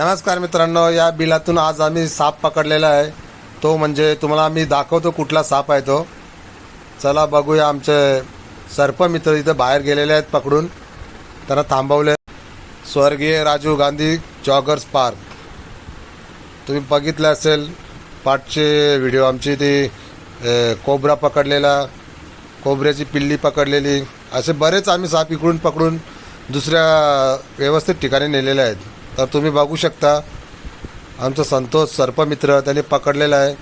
नमस्कार मित्रांनो, या बिलातून आज आम्ही साप पकडलेला आहे। तो म्हणजे तुम्हाला आम्ही दाखवतो कुठला साप आहे तो। चला बघूया। आमचे सर्पमित्र इथे बाहेर गेलेले आहेत पकडून, त्यांना थांबवले। स्वर्गीय राजीव गांधी जॉगर्स पार्क, तुम्ही बघितले असेल पाठचे व्हिडिओ आमची। ती कोबरा पकडलेला, कोबऱ्याची पिल्ली पकडलेली, असे बरेच आम्ही साप इकडून पकडून दुसऱ्या व्यवस्थित ठिकाणी नेलेले आहेत। तर तुम्ही बघू शकता आमचा संतोष सर्पमित्र त्यांनी पकडलेला आहे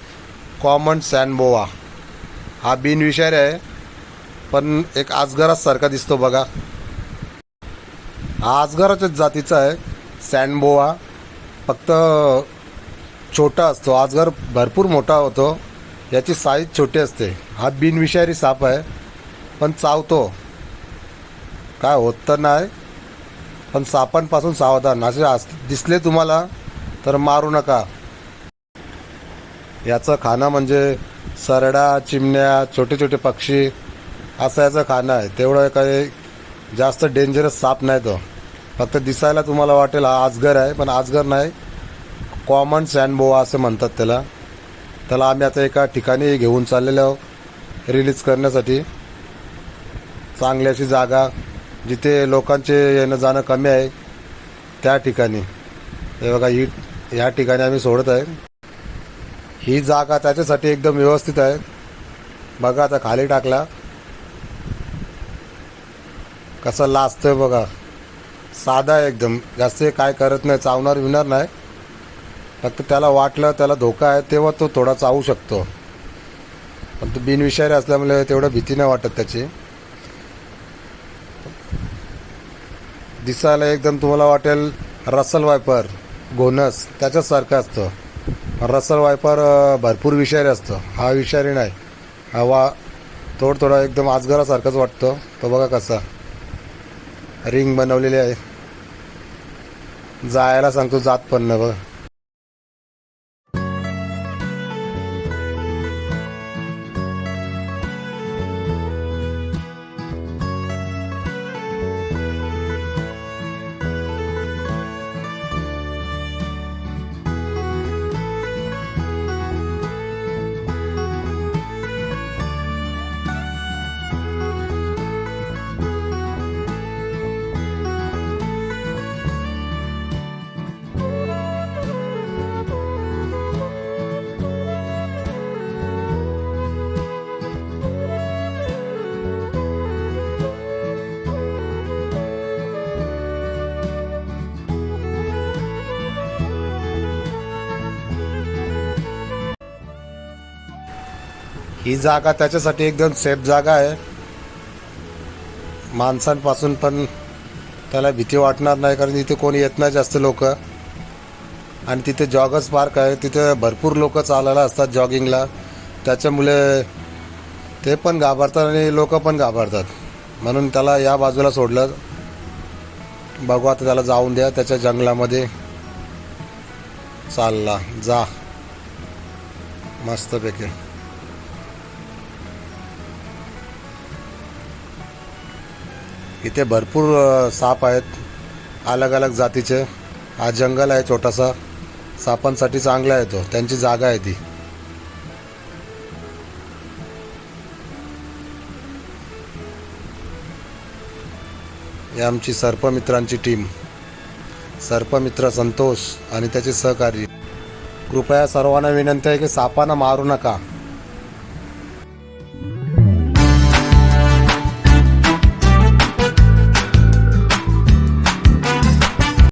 कॉमन सँडबोआ। हा बिनविषारी आहे पण एक आजगरासारखा दिसतो बघा। हा आजगराच्याच जातीचा आहे सँडबोआ, फक्त छोटा असतो। आजगर भरपूर मोठा होतो, याची साईज छोटी असते। हा बिनविषारी साप आहे पण चावतो, काय होत तर नाही, पण सापांपासून सावधान। असे दिसले तुम्हाला तर मारू नका। याचं खाणं म्हणजे सरडा, चिमण्या, छोटे छोटे पक्षी असं याचं खाणं आहे। तेवढं काही जास्त डेंजरस साप नाही तो, फक्त दिसायला तुम्हाला वाटेल हा आजगर आहे पण आजगर नाही, कॉमन सँडबोआ असं म्हणतात त्याला। त्याला आम्ही आता एका ठिकाणी घेऊन चाललेलो आहोत रिलीज करण्यासाठी। चांगली अशी जागा जिथे लोकांचे येणं जाणं कमी आहे त्या ठिकाणी। हे बघा, ह्या ठिकाणी आम्ही सोडत आहे। ही जागा त्याच्यासाठी एकदम व्यवस्थित आहे। बघा आता खाली टाकला कसं लाजतोय बघा। साधा आहे एकदम, जास्त काय करत नाही, चावणार विणार नाही। फक्त त्याला वाटलं त्याला धोका आहे तेव्हा तो थोडा चावू शकतो, पण तो बिनविषारी असल्यामुळे तेवढं भीती नाही वाटत त्याची। दिसायला एकदम तुम्हाला वाटेल रसल वायपर, घोणस त्याच्यासारखं असतं। रसल वायपर भरपूर विषारी असतं, हा विषारी नाही। हवा थोडा एकदम आजगरासारखंच वाटतं। तो बघा कसा रिंग बनवलेली आहे, जायला सांगतो जात पण नाही बघा। ही जागा त्याच्यासाठी एकदम सेफ जागा आहे। माणसांपासून पण त्याला भीती वाटणार नाही, कारण इथे कोणी येत नाही जास्त लोक। आणि तिथे जॉगर्स पार्क आहे, तिथे भरपूर लोक चालायला असतात जॉगिंगला, त्याच्यामुळे ते पण घाबरतात आणि लोक पण घाबरतात, म्हणून त्याला या बाजूला सोडलं। बघू आता त्याला जाऊन द्या, त्याच्या जंगलामध्ये चालला जा मस्तपैकी। इथे भरपूर साप आहेत अलग अलग जातीचे। हा जंगल आहे छोटासा, सापांसाठी चांगला आहे तो, त्यांची जागा आहे ती। ही आमची सर्पमित्रांची टीम, सर्पमित्र संतोष आणि त्याचे सहकारी। कृपया सर्वांना विनंती आहे की सापांना मारू नका।